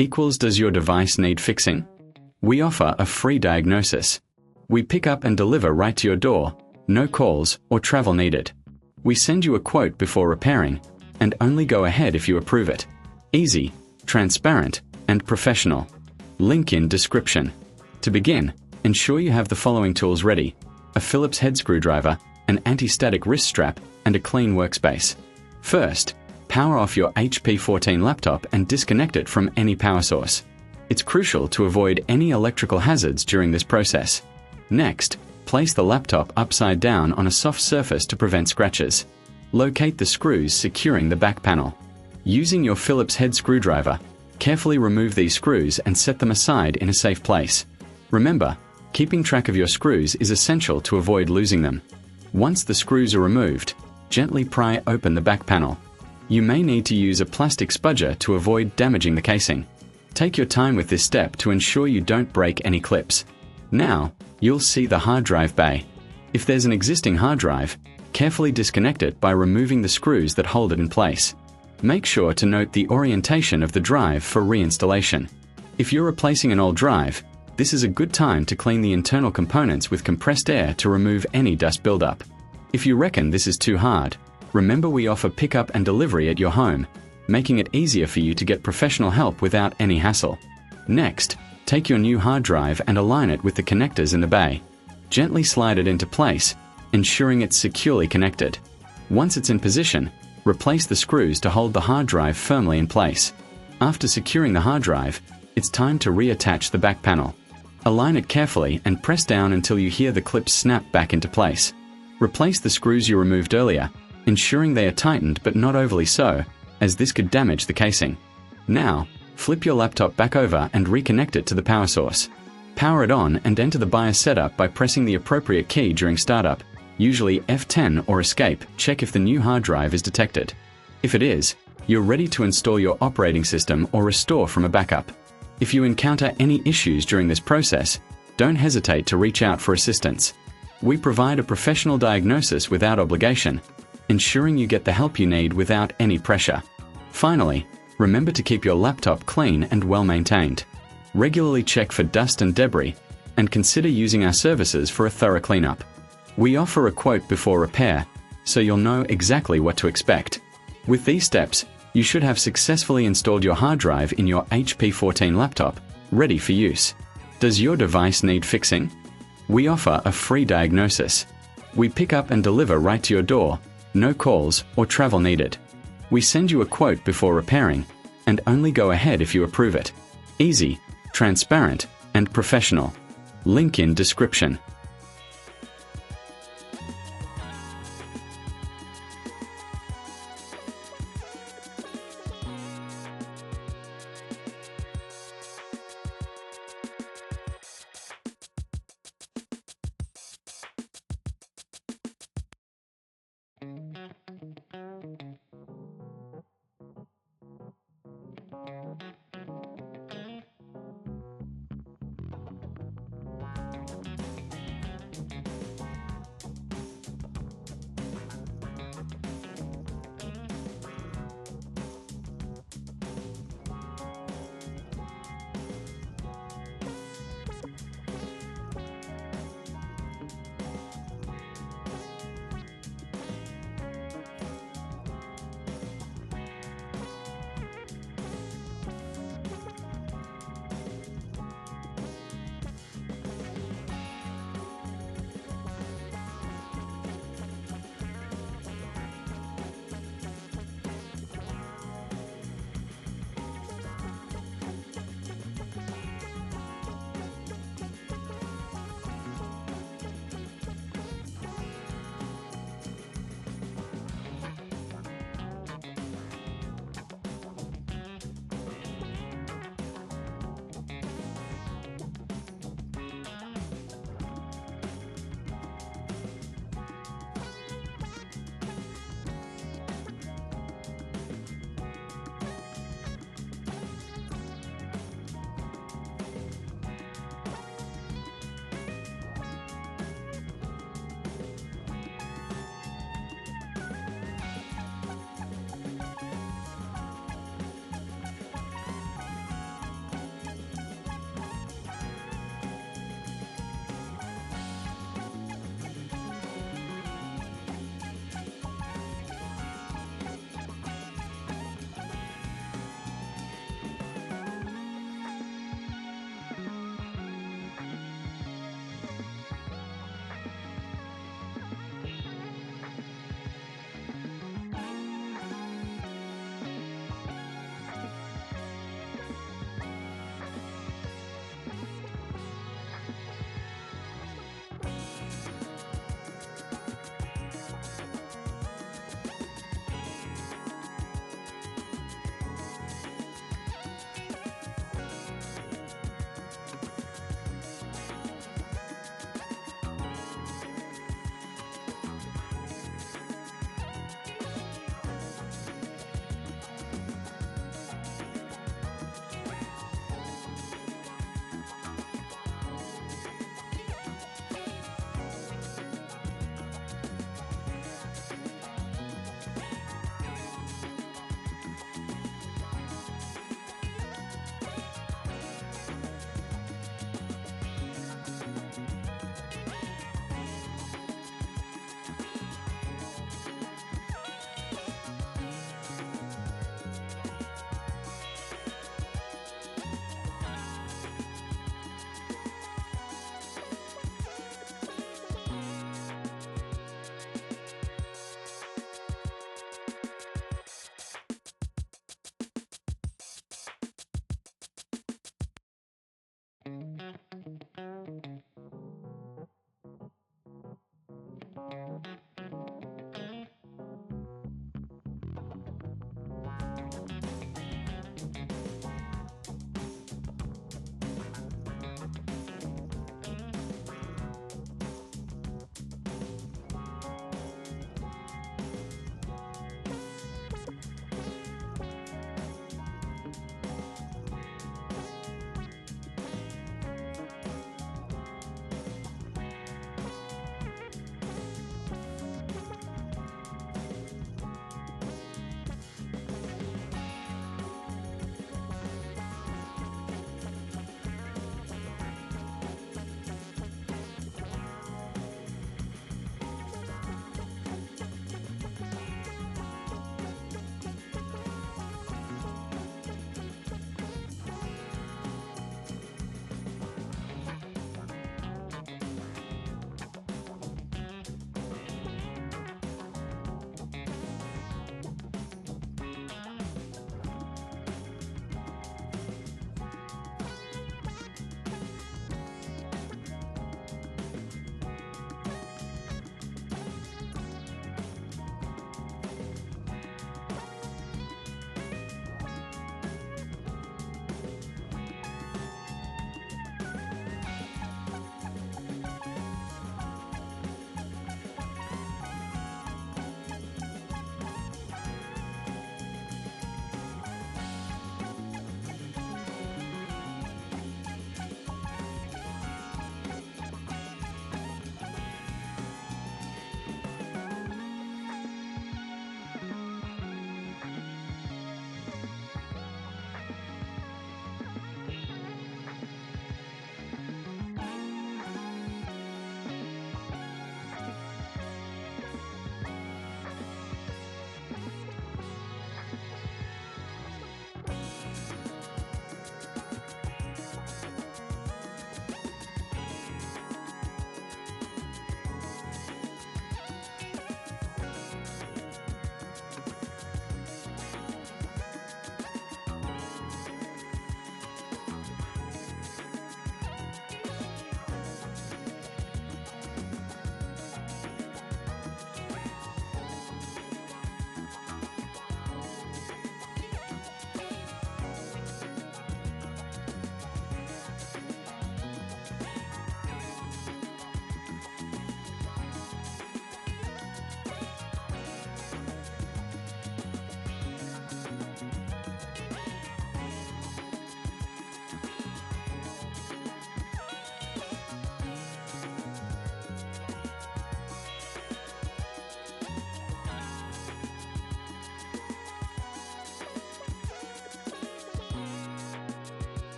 equals does your device need fixing? We offer a free diagnosis. We pick up and deliver right to your door, no calls or travel needed. We send you a quote before repairing, and only go ahead if you approve it. Easy, transparent, and professional. Link in description. To begin, ensure you have the following tools ready: a Phillips head screwdriver, an anti-static wrist strap, and a clean workspace. First, power off your HP 14 laptop and disconnect it from any power source. It's crucial to avoid any electrical hazards during this process. Next, place the laptop upside down on a soft surface to prevent scratches. Locate the screws securing the back panel. Using your Phillips head screwdriver, carefully remove these screws and set them aside in a safe place. Remember, keeping track of your screws is essential to avoid losing them. Once the screws are removed, gently pry open the back panel. You may need to use a plastic spudger to avoid damaging the casing. Take your time with this step to ensure you don't break any clips. Now, you'll see the hard drive bay. If there's an existing hard drive, carefully disconnect it by removing the screws that hold it in place. Make sure to note the orientation of the drive for reinstallation. If you're replacing an old drive, this is a good time to clean the internal components with compressed air to remove any dust buildup. If you reckon this is too hard, remember we offer pickup and delivery at your home, making it easier for you to get professional help without any hassle. Next, take your new hard drive and align it with the connectors in the bay. Gently slide it into place, ensuring it's securely connected. Once it's in position, replace the screws to hold the hard drive firmly in place. After securing the hard drive, it's time to reattach the back panel. Align it carefully and press down until you hear the clips snap back into place. Replace the screws you removed earlier, ensuring they are tightened but not overly so, as this could damage the casing. Now, flip your laptop back over and reconnect it to the power source. Power it on and enter the BIOS setup by pressing the appropriate key during startup. Usually F10 or Escape. Check if the new hard drive is detected. If it is, you're ready to install your operating system or restore from a backup. If you encounter any issues during this process, don't hesitate to reach out for assistance. We provide a professional diagnosis without obligation, ensuring you get the help you need without any pressure. Finally, remember to keep your laptop clean and well maintained. Regularly check for dust and debris, and consider using our services for a thorough cleanup. We offer a quote before repair, so you'll know exactly what to expect. With these steps, you should have successfully installed your hard drive in your HP 14 laptop, ready for use. Does your device need fixing? We offer a free diagnosis. We pick up and deliver right to your door, no calls or travel needed. We send you a quote before repairing, and only go ahead if you approve it. Easy, transparent, and professional. Link in description.